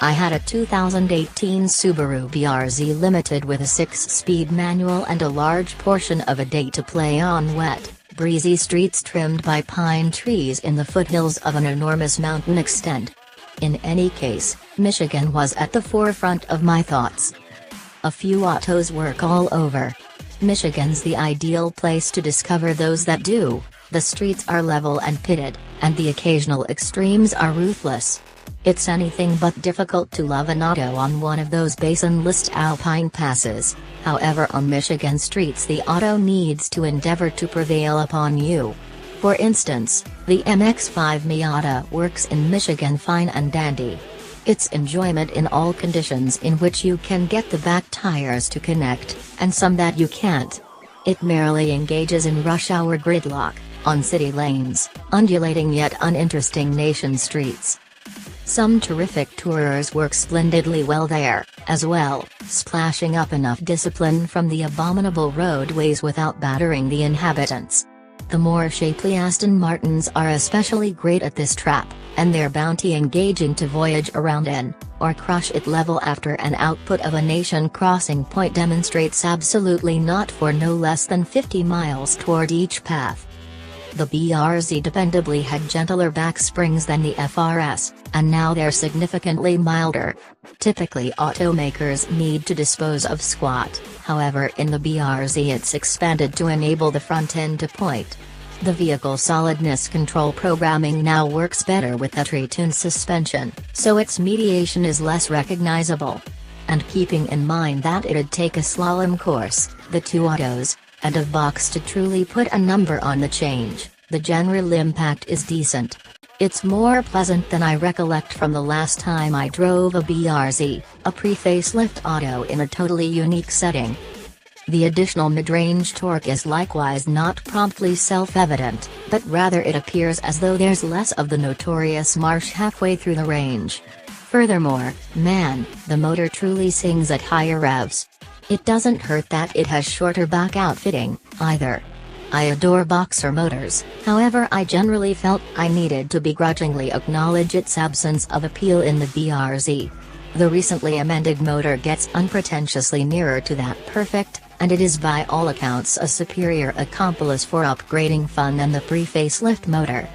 I had a 2018 Subaru BRZ Limited with a 6-speed manual and a large portion of a day to play on wet, breezy streets trimmed by pine trees in the foothills of an enormous mountain extent. In any case, Michigan was at the forefront of my thoughts. A few autos work all over. Michigan's the ideal place to discover those that do. The streets are level and pitted, and the occasional extremes are ruthless. It's anything but difficult to love an auto on one of those basin-list Alpine passes. However, on Michigan streets the auto needs to endeavor to prevail upon you. For instance, the MX-5 Miata works in Michigan fine and dandy. It's enjoyment in all conditions in which you can get the back tires to connect, and some that you can't. It merrily engages in rush hour gridlock, on city lanes, undulating yet uninteresting nation streets. Some terrific tourers work splendidly well there, as well, splashing up enough discipline from the abominable roadways without battering the inhabitants. The more shapely Aston Martins are especially great at this trap, and their bounty engaging to voyage around in, or crush it level after an output of a nation crossing point demonstrates absolutely not for no less than 50 miles toward each path. The BRZ dependably had gentler back springs than the FRS, and now they're significantly milder. Typically automakers need to dispose of squat, however in the BRZ it's expanded to enable the front end to point. The vehicle solidness control programming now works better with a tree-tuned suspension, so its mediation is less recognizable. And keeping in mind that it'd take a slalom course, the two autos, and a box to truly put a number on the change, the general impact is decent. It's more pleasant than I recollect from the last time I drove a BRZ, a pre-facelift auto in a totally unique setting. The additional mid-range torque is likewise not promptly self-evident, but rather it appears as though there's less of the notorious marsh halfway through the range. Furthermore, man, the motor truly sings at higher revs. It doesn't hurt that it has shorter back outfitting, either. I adore boxer motors, however I generally felt I needed to begrudgingly acknowledge its absence of appeal in the BRZ. The recently amended motor gets unpretentiously nearer to that perfect, and it is by all accounts a superior accomplice for upgrading fun than the pre-facelift motor.